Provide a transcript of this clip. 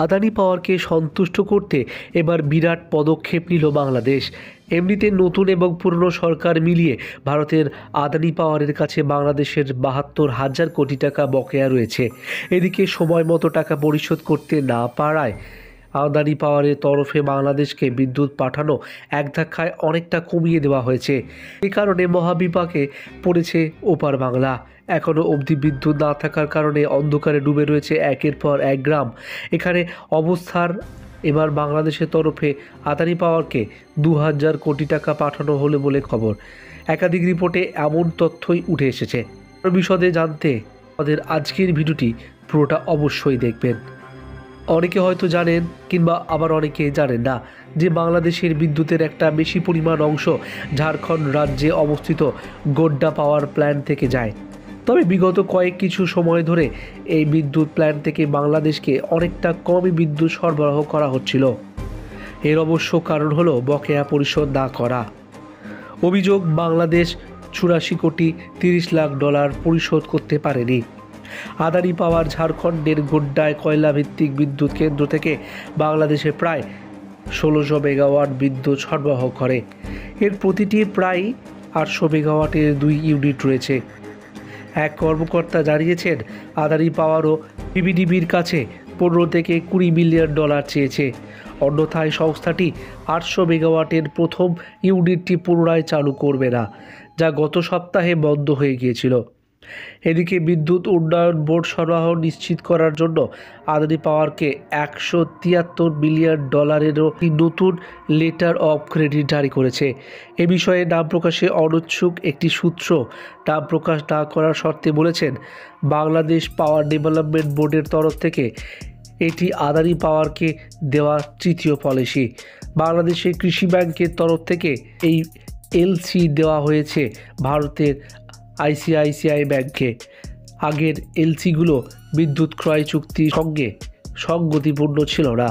আদানি পাওয়ারকে সন্তুষ্ট করতে এবার বিরাট পদক্ষেপ নিল বাংলাদেশ। এমনিতে নতুন এবং পুরনো সরকার মিলিয়ে ভারতের আদানি পাওয়ারের কাছে বাংলাদেশের ৭২,০০০ কোটি টাকা বকেয়া রয়েছে। এদিকে সময় মতো টাকা পরিশোধ করতে না পারায় আদানি পাওয়ারের তরফে বাংলাদেশকে বিদ্যুৎ পাঠানো এক ধাক্কায় অনেকটা কমিয়ে দেওয়া হয়েছে। এই কারণে মহাবিপাকে পড়েছে ওপার বাংলা। এখনও অবধি বিদ্যুৎ না থাকার কারণে অন্ধকারে ডুবে রয়েছে একের পর এক গ্রাম। এখানে অবস্থার এবার বাংলাদেশের তরফে আদানি পাওয়ারকে ২,০০০ কোটি টাকা পাঠানো হলো বলে খবর। একাধিক রিপোর্টে এমন তথ্যই উঠে এসেছে। বিশদে জানতে আমাদের আজকের ভিডিওটি পুরোটা অবশ্যই দেখবেন। অনেকে হয়তো জানেন কিংবা আবার অনেকে জানেন না যে বাংলাদেশের বিদ্যুতের একটা বেশি পরিমাণ অংশ ঝাড়খণ্ড রাজ্যে অবস্থিত গোড্ডা পাওয়ার প্ল্যান্ট থেকে যায়। তবে বিগত কিছু সময় ধরে এই বিদ্যুৎ প্ল্যান্ট থেকে বাংলাদেশকে অনেকটা কমই বিদ্যুৎ সরবরাহ করা হচ্ছিল। এর অবশ্য কারণ হলো বকেয়া পরিশোধ না করা। অভিযোগ, বাংলাদেশ ৮৪ কোটি ৩০ লাখ ডলার পরিশোধ করতে পারেনি। আদানি পাওয়ার ঝাড়খণ্ডের গোড্ডায় কয়লাভিত্তিক বিদ্যুৎ কেন্দ্র থেকে বাংলাদেশে প্রায় ১৬০০ মেগাওয়াট বিদ্যুৎ সরবরাহ করে। এর প্রতিটি প্রায় ৮০০ মেগাওয়াটের ২ ইউনিট রয়েছে। এক কর্মকর্তা জানিয়েছেন, আদানি পাওয়ারও পিবিডিবির কাছে ১৫ থেকে ২০ মিলিয়ন ডলার চেয়েছে। অন্যথায় সংস্থাটি ৮০০ মেগাওয়াটের প্রথম ইউনিটটি পুনরায় চালু করবে না, যা গত সপ্তাহে বন্ধ হয়ে গিয়েছিল। এদিকে বিদ্যুৎ উন্নয়ন বোর্ড সরবরাহ নিশ্চিত করার জন্য আদানি পাওয়ারকে ১৭৩ মিলিয়ন ডলারেরও নতুন লেটার অফ ক্রেডিট জারি করেছে। এ বিষয়ে নাম প্রকাশে অনিচ্ছুক একটি সূত্র নাম প্রকাশ না করার শর্তে বলেছেন, বাংলাদেশ পাওয়ার ডেভেলপমেন্ট বোর্ডের তরফ থেকে এটি আদানি পাওয়ারকে দেওয়া তৃতীয় পলিসি। বাংলাদেশের কৃষি ব্যাংকের তরফ থেকে এই এলসি দেওয়া হয়েছে ভারতের আইসিআইসিআই ব্যাংকে। আগের এলসিগুলো বিদ্যুৎ ক্রয় চুক্তির সঙ্গে সঙ্গতিপূর্ণ ছিল না।